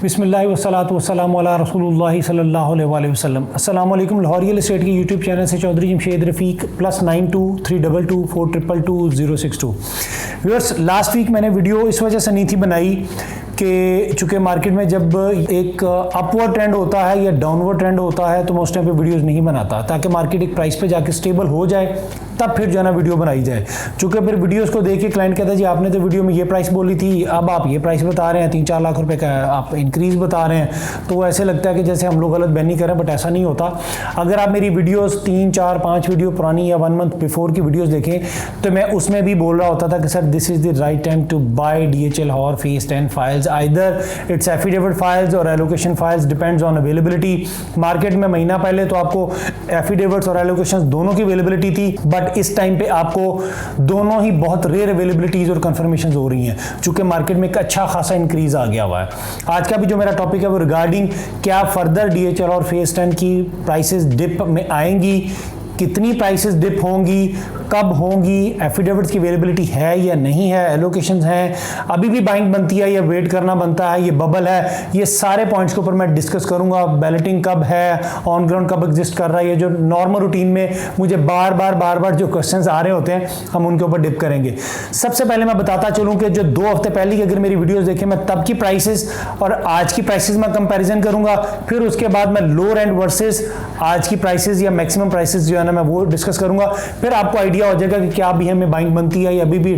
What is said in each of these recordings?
बिस्मिल्लाह वस्सलातु वस्सलामु अला रसूलुल्लाहि सल्लल्लाहु अलैहि वसल्लम। अस्सलामु अलैकुम। लाहौर रियल एस्टेट के यूट्यूब चैनल से चौधरी जमशेद रफ़ीक +923224222062। व्यूअर्स, लास्ट वीक मैंने वीडियो इस वजह से नहीं थी बनाई कि चूँकि मार्केट में जब एक अपवर्ड ट्रेंड होता है या डाउनवर्ड ट्रेंड होता है तो मैं उस टाइम पे वीडियोस नहीं बनाता, ताकि मार्केट एक प्राइस पे जाके स्टेबल हो जाए तब फिर जो है ना वीडियो बनाई जाए। चूँकि फिर वीडियोस को देख के क्लाइंट कहता है जी आपने तो वीडियो में ये प्राइस बोली थी, अब आप ये प्राइस बता रहे हैं, 3-4 लाख रुपए का आप इंक्रीज़ बता रहे हैं, तो ऐसे लगता है कि जैसे हम लोग गलत बयानी कर रहे हैं, बट ऐसा नहीं होता। अगर आप मेरी वीडियोज़ 3-4-5 वीडियो पुरानी या 1 मंथ बिफोर की वीडियोज़ देखें तो मैं उसमें भी बोल रहा होता था कि sir this is the right time to buy DHL और phase 10 files, either it's affidavit files और allocation files, depends on availability. Market में महीना पहले तो आपको एफिडेविट्स और एलोकेशन दोनों की अवेलेबिलिटी थी, बट इस टाइम पे आपको दोनों ही बहुत रेयर अवेलेबिलिटीज और कंफर्मेशन हो रही हैं, चूंकि मार्केट में एक अच्छा खासा इंक्रीज आ गया हुआ है। आज का भी जो मेरा टॉपिक है वो रिगार्डिंग क्या फर्दर DHL और फेज 10 की प्राइसेस डिप में आएंगी, कितनी प्राइसेस डिप होंगी, कब होंगी, एफिडेविट्स की अवेलेबिलिटी है या नहीं है, एलोकेशंस हैं, अभी भी बाइंग बनती है या वेट करना बनता है, ये बबल है, ये सारे पॉइंट्स के ऊपर मैं डिस्कस करूंगा। बैलेटिंग कब है, ऑन ग्राउंड कब एग्जिस्ट कर रहा है, ये जो नॉर्मल रूटीन में मुझे बार बार जो क्वेश्चंस आ रहे होते हैं हम उनके ऊपर डिप करेंगे। सबसे पहले मैं बताता चलूँ कि जो 2 हफ्ते पहले की अगर मेरी वीडियोज देखें, मैं तब की प्राइसेस और आज की प्राइसेस में कंपेरिजन करूंगा, फिर उसके बाद मैं लोअर एंड वर्सेस आज की प्राइसेस या मैक्सिमम प्राइसेस जो है ना मैं वो डिस्कस करूंगा। फिर आपको आइडिया हो जाएगा कि क्या अभी हमें बाइंग बनती है या अभी भी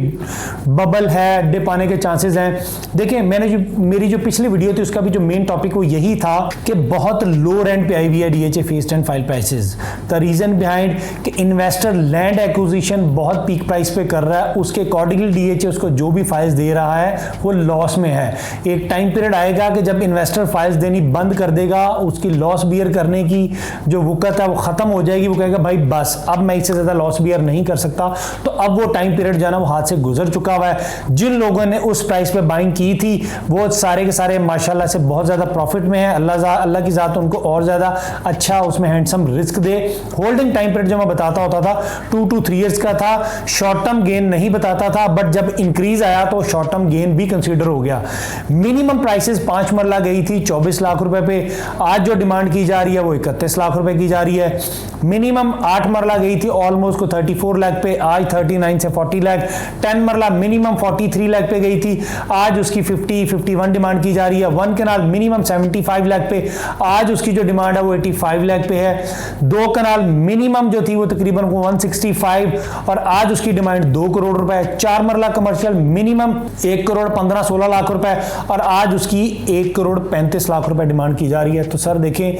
बबल है, डिप आने के चांसेस हैं। देखिए, मेरी जो पिछली वीडियो थी उसका भी जो मेन टॉपिक वो यही था कि बहुत लो रेंट पे आई हुई है DHA phase 10 file prices. The reason behind कि इन्वेस्टर लैंड एक्विजिशन बहुत पीक प्राइस पे कर रहा है, उसके अकॉर्डिंगली DHA उसको जो भी फाइल्स दे रहा है वो लॉस में है। एक टाइम पीरियड आएगा कि जब इन्वेस्टर फाइल्स देनी बंद कर देगा, उसकी लॉस बियर करने की जो वक़्त है वो खत्म हो जाएगी, वो कहेगा भाई बस अब मैं इससे ज्यादा लॉस बियर नहीं कर सकता। तो अब वो टाइम पीरियड जाना वो हाथ से गुजर चुका हुआ है। जिन लोगों ने उस प्राइस पे बाइंग की थी वो सारे के सारे माशाल्लाह से बहुत ज्यादा प्रॉफिट में है। अल्लाह की जात उनको और ज्यादा अच्छा उसमें handsome risk they. Holding time period जो मैं बताता होता था 2 to 3 ईयर्स का था, शॉर्ट टर्म गेन नहीं बताता था, बट जब इंक्रीज आया तो शॉर्ट टर्म गेन भी कंसीडर हो गया। मिनिमम प्राइसेस 5 मरला गई थी 24 लाख रुपए पे, आज जो डिमांड की जा रही है वो 31 लाख रुपए की जा रही है। मिनिमम 8 मरला गई थी ऑलमोस्ट को 34 लाख पे, आज 39 से 40 लाख। 10 मरला मिनिमम 43 लाख पे गई थी, आज उसकी 50-51 डिमांड की जा रही है। 1 कनाल मिनिमम 75 लाख पे, आज उसकी जो डिमांड है वो 85 लाख पे है। 2 कनाल मिनिमम जो थी वो तकरीबन 165 और आज उसकी डिमांड 2 करोड़ रुपए। 4 मरला कमर्शियल मिनिमम 1 करोड़ 15-16 लाख रुपए और आज उसकी 1 करोड़ 35 लाख रुपए डिमांड की जा रही है। तो सर देखें,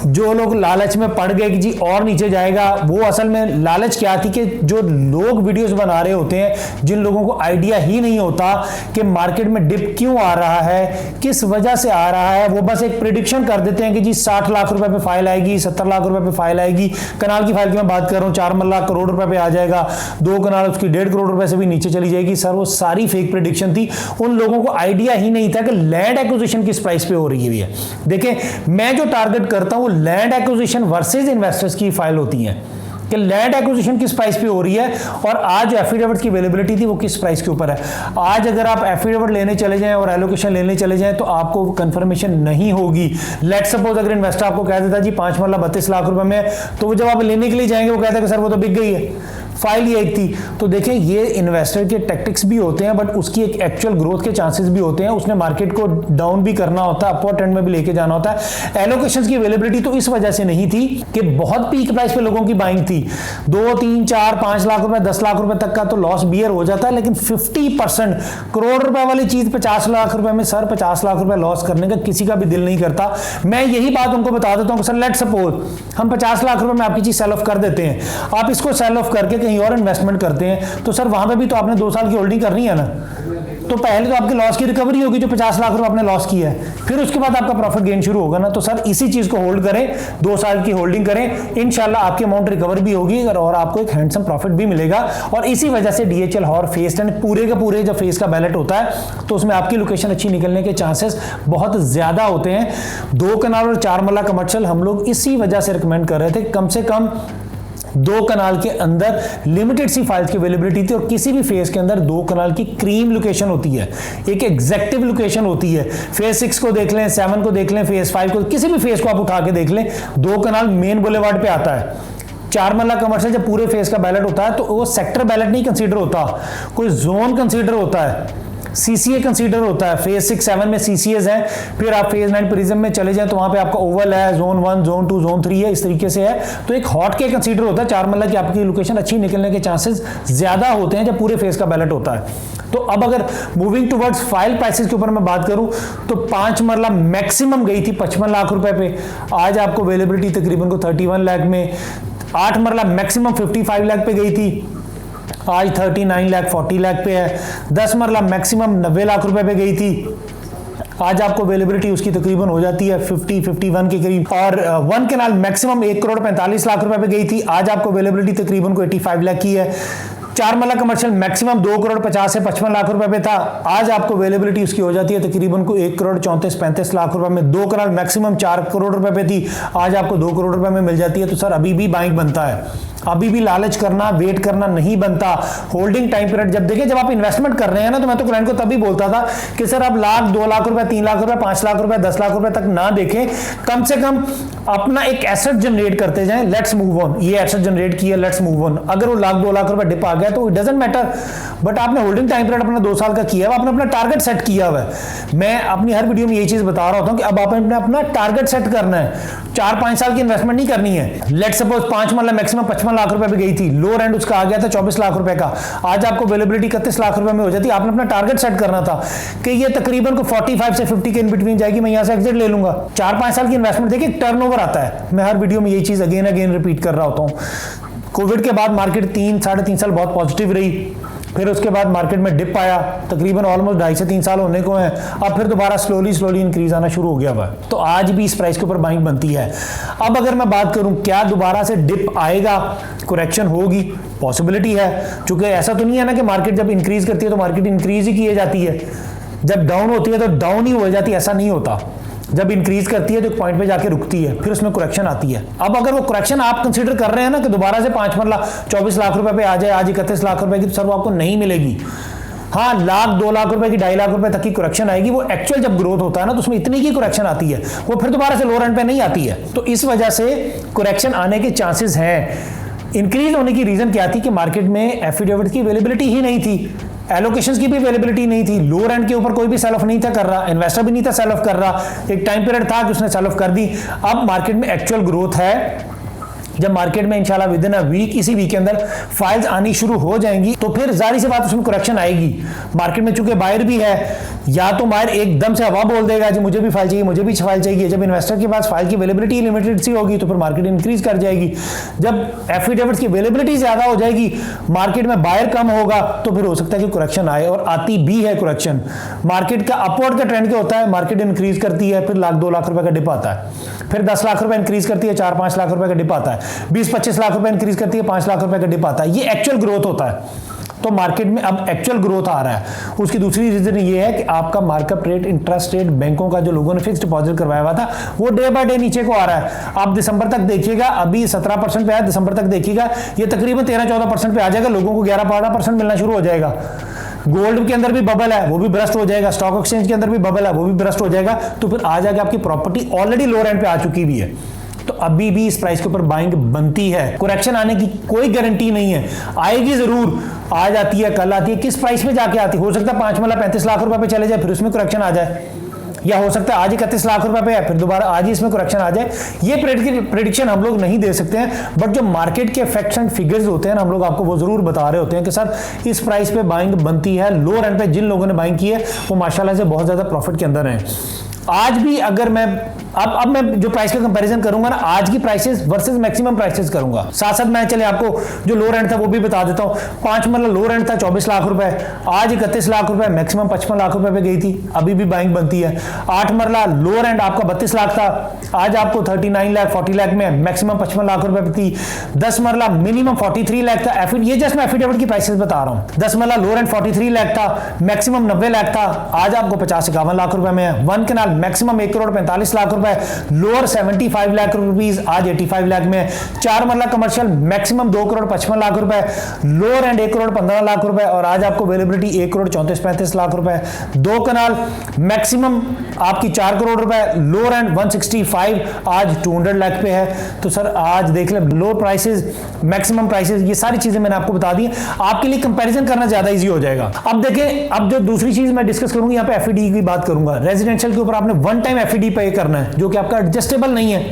जो लोग लालच में पड़ गए कि जी और नीचे जाएगा, वो असल में लालच क्या थी कि जो लोग वीडियोस बना रहे होते हैं, जिन लोगों को आइडिया ही नहीं होता कि मार्केट में डिप क्यों आ रहा है, किस वजह से आ रहा है, वो बस एक प्रेडिक्शन कर देते हैं कि जी 60 लाख रुपए पे फाइल आएगी, 70 लाख रुपए पे फाइल आएगी। कनाल की फाइल की मैं बात कर रहा हूँ, 4 लाख करोड़ रुपए पे आ जाएगा, 2 कनाल उसकी 1.5 करोड़ रुपए से भी नीचे चली जाएगी। सर वो सारी फेक प्रेडिक्शन थी, उन लोगों को आइडिया ही नहीं था कि लैंड एक्विजिशन किस प्राइस पे हो रही है। देखें, मैं जो टारगेट करता हूं लैंड एक्विजिशन वर्सेज इन्वेस्टर्स की फाइल होती है कि लैंड एक्विजिशन किस प्राइस पे हो रही है और आज जो एफिडेविट की अवेलेबिलिटी थी वो किस प्राइस के ऊपर है। आज अगर आप एफिडेविट लेने चले जाएं और एलोकेशन लेने चले जाएं तो आपको कंफर्मेशन नहीं होगी। लेट सपोज अगर इन्वेस्टर आपको कह देता जी 5 मरला 32 लाख रुपए में, तो वो जब आप लेने के लिए जाएंगे वो कहता है कि सर वो तो बिक गई है, फाइल ही एक थी। तो देखिए, ये इन्वेस्टर के टैक्टिक्स भी होते हैं, बट उसकी एक एक्चुअल ग्रोथ के चांसेस भी होते हैं। उसने मार्केट को डाउन भी करना होता है, अपवर्ड ट्रेंड में भी लेके जाना होता है। एलोकेशंस की अवेलेबिलिटी तो इस वजह से नहीं थी कि बहुत पीक प्राइस पे लोगों की बाइंग थी, 2, 3, 4, 5 लाख रुपए 10 लाख रुपए तक का तो लॉस बियर हो जाता है, लेकिन 50% करोड़ रुपए वाली चीज 50 लाख रुपए में सर 50 लाख रुपए लॉस करने का किसी का भी दिल नहीं करता। मैं यही बात उनको बता देता हूँ, सर लेट सपोज हम 50 लाख रुपए में आपकी चीज सेल ऑफ कर देते हैं, आप इसको सेल ऑफ करके कहीं और इन्वेस्टमेंट करते हैं, तो सर वहां पे भी तो आपने 2 साल की होल्डिंग करनी है ना। तो पहले तो आपके लॉस की रिकवरी होगी जो 50 लाख रुपए आपने लॉस किया है, फिर उसके बाद आपका प्रॉफिट गेन शुरू होगा ना। तो सर इसी चीज को होल्ड करें, 2 साल की होल्डिंग करें, इंशाल्लाह आपकी अमाउंट रिकवर भी होगी और आपको एक हैंडसम प्रॉफिट भी मिलेगा। और इसी वजह से DHL और फेज 10 पूरे के पूरे जब फेज का बैलेट होता है तो उसमें आपकी लोकेशन अच्छी निकलने के चांसेस बहुत ज्यादा होते हैं। 2 कनाल और 4 मरला कमर्शियल हम लोग इसी वजह से रिकमेंड कर रहे थे, कम से कम 2 कनाल के अंदर लिमिटेड सी फाइल्स की अवेलेबिलिटी थी और किसी भी फेज के अंदर 2 कनाल की क्रीम लोकेशन होती है, एक एग्जैक्टिव लोकेशन होती है। फेज 6 को देख लें, 7 को देख लें, फेज 5 को, किसी भी फेज को आप उठा के देख लें, 2 कनाल मेन बुलेवार्ड पे आता है। 4 मरला कमर्शियल जब पूरे फेज का बैलेट होता है तो वो सेक्टर बैलेट नहीं कंसीडर होता, कोई जोन कंसीडर होता है, सीसीए कंसीडर होता है। फेज 6 7 में सीसीएस है, फिर आप फेज 9 प्रिज्म में चले जाएं तो वहां पे आपका ओवल है, जोन 1 जोन 2 जोन 3 है, इस तरीके से है। तो एक हॉट के कंसीडर होता है। 4 मरला की आपकी लोकेशन अच्छी निकलने के चांसेस ज्यादा होते हैं जब पूरे फेज का बैलेट होता है। तो अब अगर मूविंग टुवर्ड्स फाइल प्राइसेस के ऊपर मैं बात करूं तो 5 मरला मैक्सिमम गई थी 55 लाख रुपए पे, आज आपको अवेलेबिलिटी तकरीबन को 31 लाख में। 8 मरला मैक्सिमम 55 लाख पे गई थी, आज 39 लाख 40 लाख पे है। 10 मरला मैक्सिमम 90 लाख रुपए पे गई थी, आज आपको अवेलेबिलिटी उसकी तकरीबन हो जाती है 50-51 के करीब। और 1 कनाल मैक्सिमम 1 करोड़ 45 लाख रुपए पे गई थी, आज आपको अवेलेबिलिटी तकरीबन को 85 लाख की है। 4 मरला कमर्शियल मैक्सिमम 2 करोड़ 50 से 55 लाख रुपए पे था, आज आपको अवेलेबिलिटी उसकी हो जाती है तकरीबन को 1 करोड़ 34-35 लाख रुपए में। 2 कनाल मैक्सिमम 4 करोड़ रुपए पे थी, आज आपको 2 करोड़ रुपए में मिल जाती है। तो सर अभी भी बाइंग बनता है, अभी भी लालच करना, वेट करना नहीं बनता। होल्डिंग टाइम पीरियड जब देखिए, जब आप इन्वेस्टमेंट कर रहे हैं ना, तो मैं तो क्लाइंट को तभी बोलता था कि सर आप लाख 2 लाख रुपए 3 लाख रुपए 5 लाख रुपए 10 लाख रुपए तक ना देखें, कम से कम अपना एक एसेट जनरेट करते जाएं। लेट्स मूव ऑन, ये एसेट जनरेट किया, लेट्स मूव ऑन। अगर वो लाख 2 लाख रुपए डिप आ गया तो इट डजंट मैटर, बट आपने होल्डिंग टाइम पीरियड अपना 2 साल का किया है, आपने अपना टारगेट सेट किया हुआ है। मैं अपनी हर वीडियो में यही चीज बता रहा होता हूं कि अब आपने अपना टारगेट सेट करना है, 4-5 साल की इन्वेस्टमेंट नहीं करनी है। लेट्स सपोज 5 मरला मैक्सिमम 55 लाख रुपए पे गई थी, लोअर एंड उसका आ गया था 24 लाख रुपए का, आज आपको अवेलेबिलिटी 31 लाख रुपए में हो जाती है। आपने अपना टारगेट सेट करना था कि ये तकरीबन को 45 से 50 के इन बिटवीन जाएगी, मैं यहां से एग्जिट ले लूंगा। 4-5 साल की इन्वेस्टमेंट देखिए टर्नओवर आता है, मैं हर वीडियो में यही चीज अगेन अगेन रिपीट कर रहा होता हूं। कोविड के बाद मार्केट 3-3.5 साल बहुत पॉजिटिव रही, फिर उसके बाद मार्केट में डिप आया, तकरीबन ऑलमोस्ट 2.5 से 3 साल होने को हैं, अब फिर दोबारा स्लोली इंक्रीज आना शुरू हो गया हुआ है। तो आज भी इस प्राइस के ऊपर बाइंग बनती है। अब अगर मैं बात करूं क्या दोबारा से डिप आएगा, करेक्शन होगी, पॉसिबिलिटी है, क्योंकि ऐसा तो नहीं है ना कि मार्केट जब इंक्रीज करती है तो मार्केट इंक्रीज ही की जाती है, जब डाउन होती है तो डाउन ही हो जाती है, ऐसा नहीं होता। जब इंक्रीज करती है तो एक पॉइंट पे जाके रुकती है, फिर उसमें करेक्शन आती है। अब अगर वो करेक्शन आप कंसीडर कर रहे हैं ना कि दोबारा से 5 मरला 24 लाख रुपए पे आ जाए, आज 31 लाख रुपए की, तो सर वो आपको नहीं मिलेगी। हाँ, लाख 2 लाख रुपए की 2.5 लाख रुपए तक की करेक्शन आएगी, वो एक्चुअल जब ग्रोथ होता है ना तो उसमें इतनी की करेक्शन आती है, वो फिर दोबारा से लोअर एंड पे नहीं आती है। तो इस वजह से करेक्शन आने के चांसेस हैं। इंक्रीज होने की रीजन क्या थी कि मार्केट में एफिडेविट की अवेलेबिलिटी ही नहीं थी, एलोकेशंस की भी अवेलेबिलिटी नहीं थी, लोअर एंड के ऊपर कोई भी सेल ऑफ नहीं था कर रहा, इन्वेस्टर भी नहीं था सेल ऑफ कर रहा। एक टाइम पीरियड था कि उसने सेल ऑफ कर दी। अब मार्केट में एक्चुअल ग्रोथ है, जब मार्केट में इंशाल्लाह विद इन अ वीक, इसी वीक के अंदर फाइल्स आनी शुरू हो जाएंगी तो फिर जाहिर सी बात उसमें करेक्शन आएगी। मार्केट में चूंकि बायर भी है, या तो बायर एकदम से हवा बोल देगा जी मुझे भी फाइल चाहिए, मुझे भी फाइल चाहिए। जब इन्वेस्टर के पास फाइल की अवेलेबिलिटी लिमिटेड सी होगी तो फिर मार्केट इंक्रीज कर जाएगी। जब एफिडेविट्स की अवेलेबिलिटी ज्यादा हो जाएगी, मार्केट में बायर कम होगा, तो फिर हो सकता है कि करेक्शन आए, और आती भी है करेक्शन। मार्केट का अपवर्ड का ट्रेंड क्या होता है, मार्केट इंक्रीज करती है, फिर लाख 2 लाख रुपए का डिप आता है, फिर 10 लाख रुपए इंक्रीज करती है, 4-5 लाख रुपए का डिप आता है, 20-25 लाख रुपए इंक्रीज करती है, 5 लाख रुपए का डिप आता है। ये एक्चुअल ग्रोथ होता है। तो मार्केट में अब एक्चुअल ग्रोथ आ रहा है। उसकी दूसरी रीजन ये है कि आपका मार्कअप रेट, इंटरेस्ट रेट बैंकों का जो लोगों ने फिक्स डिपॉजिट करवाया हुआ था वो डे बाय डे नीचे को आ रहा है। आप दिसंबर तक देखिएगा, अभी 17% पे आया, दिसंबर तक देखिएगा ये तकरीबन 13-14% पे आ जाएगा, लोगों को 11-12% मिलना शुरू हो जाएगा। गोल्ड के अंदर भी बबल है, वो भी ब्रस्ट हो जाएगा, स्टॉक एक्सचेंज के अंदर भी बबल है, वो भी ब्रस्ट हो जाएगा। तो फिर आ जाएगा, आपकी प्रॉपर्टी ऑलरेडी लोअर एंड पे आ चुकी भी है, तो अभी भी इस प्राइस के ऊपर बाइंग बनती है। करेक्शन आने की कोई गारंटी नहीं है, आएगी जरूर, आज आती है, कल आती है, किस प्राइस पे जाके आती है। हो सकता है 5 मरला 35 लाख रुपए पे चले जाए, फिर उसमें करेक्शन आ जाए, या हो सकता है आज 31 लाख रुपए पे है, फिर दोबारा आज ही इसमें करेक्शन आ जाए। ये प्रेडिक्शन हम लोग नहीं दे सकते हैं, बट जो मार्केट के फैक्ट्स एंड फिगर्स होते हैं ना, हम लोग आपको वो जरूर बता रहे होते हैं कि सर इस प्राइस पे बाइंग बनती है। लोअर एंड पे जिन लोगों ने बाइंग की है वो माशाल्लाह से बहुत ज्यादा प्रॉफिट के अंदर हैं। आज भी अगर मैं अब मैं जो प्राइस का कंपैरिजन करूंगा ना, आज की प्राइसेस वर्सेस मैक्सिमम प्राइसेस करूंगा, साथ साथ मैं चले आपको जो लोअर एंड था वो भी बता देता हूं। 5 मरला लोअर एंड था 24 लाख रुपए, आज 31 लाख रुपए, मैक्सिमम 55 लाख रुपए पे गई थी, अभी भी बाइंग बनती है। 8 मरला लोअर एंड आपका 32 लाख था, आज आपको 39 लाख 40 लाख में, मैक्सिमम 55 लाख रुपए पे थी। 10 मरला मिनिमम 43 लाख था, ये जस्ट मैं एफिडेविट की प्राइसेस बता रहा हूं। 10 मरला लोअर एंड 43 लाख था, मैक्सिमम 90 लाख था, आज आपको 50-51 लाख रुपए में है। 1 कनाल मैक्सिमम 1 करोड़ 45 लाख रुपए, रुपए, लोअर 75 लाख रुपीज आज 85 लाख में है। 4 मरला कमर्शियल मैक्सिमम 2 करोड़ 55 लाख रुपए, लोअर एंड 1 करोड़ 15 लाख रुपए और आज आपको अवेलेबिलिटी 1 करोड़ 34-35 लाख रुपए। 2 कनाल मैक्सिमम आपकी 4 करोड़ रुपए, लोअर एंड 165 आज 200 लाख पे है। तो सर आज देख ले लो प्राइसेस, मैक्सिमम प्राइसेस, ये सारी चीजें मैंने आपको बता दी, आपके लिए कंपैरिजन करना ज्यादा इजी हो जाएगा। अब देखें, अब जो दूसरी चीज मैं डिस्कस करूंगा यहाँ पे एफईडी की बात करूंगा। रेजिडेंशियल के ऊपर आपने वन टाइम एफईडी पे करना है जो कि आपका एडजस्टेबल नहीं है।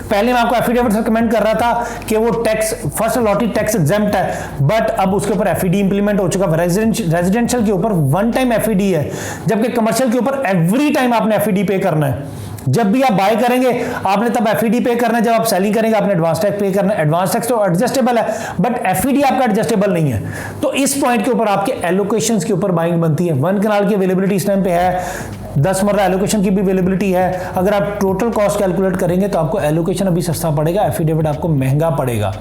पहले मैं आपको एफिडेविट रिकमेंड कर रहा था कि वो tax first allotted tax exempt है, बट अब उसके ऊपर एफईडी इंप्लीमेंट हो चुका है। रेजिडेंशियल के ऊपर वन टाइम एफईडी है, जबकि कमर्शियल के ऊपर एवरी टाइम आपने एफईडी पे करना है। जब भी आप बाय करेंगे आपने तब एफईडी पे करना है, जब आप सेलिंग करेंगे आपने एडवांस टैक्स पे करना है। एडवांस टैक्स तो एडजस्टेबल है बट एफईडी आपका एडजस्टेबल नहीं है। तो इस पॉइंट के ऊपर आपके एलोकेशंस के ऊपर बाइंग बनती है। 1 कनाल की अवेलेबिलिटी इस टाइम पे है, 10 मरला एलोकेशन की भी अवेलेबिलिटी है। अगर आप टोटल कॉस्ट कैलकुलेट करेंगे तो आपको एलोकेशन अभी सस्ता पड़ेगा, एफिडेविट आपको महंगा पड़ेगा।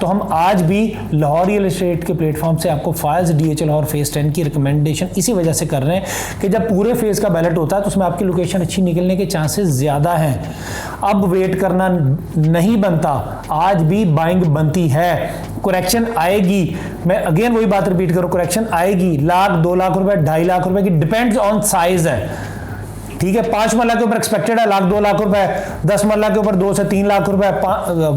तो हम आज भी लाहौर रियल एस्टेट के प्लेटफॉर्म से आपको फाइल्स डीएचएल और फेज 10 की रिकमेंडेशन इसी वजह से कर रहे हैं कि जब पूरे फेज का बैलेट होता है तो उसमें आपकी लोकेशन अच्छी निकलने के चांसेस ज़्यादा हैं। अब वेट करना नहीं बनता, आज भी बाइंग बनती है। करेक्शन आएगी, मैं अगेन वही बात रिपीट करूँ, करेक्शन आएगी। 1 लाख 2 लाख रुपए 2.5 लाख रुपए की डिपेंड्स ऑन साइज है। ठीक है, 5 मरला के ऊपर एक्सपेक्टेड है 1 लाख 2 लाख रुपए, 10 मरला के ऊपर 2 से 3 लाख रुपए,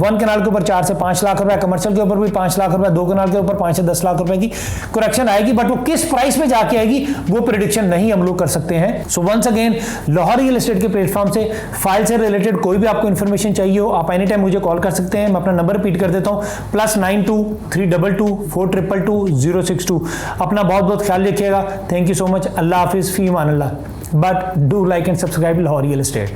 1 कनाल के ऊपर 4 से 5 लाख रुपए, कमर्शियल के ऊपर भी 5 लाख रुपए, 2 कनाल के ऊपर 5 से 10 लाख रुपए की करेक्शन आएगी। बट वो किस प्राइस पे जाके आएगी वो प्रेडिक्शन नहीं हम लोग कर सकते हैं। So once again Lahore real estate के प्लेटफॉर्म से फाइल से रिलेटेड कोई भी आपको इन्फॉर्मेशन चाहिए हो, आप एनी टाइम मुझे कॉल कर सकते हैं। मैं अपना नंबर रिपीट कर देता हूँ, +92 322 422 062। अपना बहुत बहुत ख्याल रखिएगा। Thank you so much. अल्लाह हाफिज़, फी मान अल्लाह। But do like and subscribe Lahore Real Estate.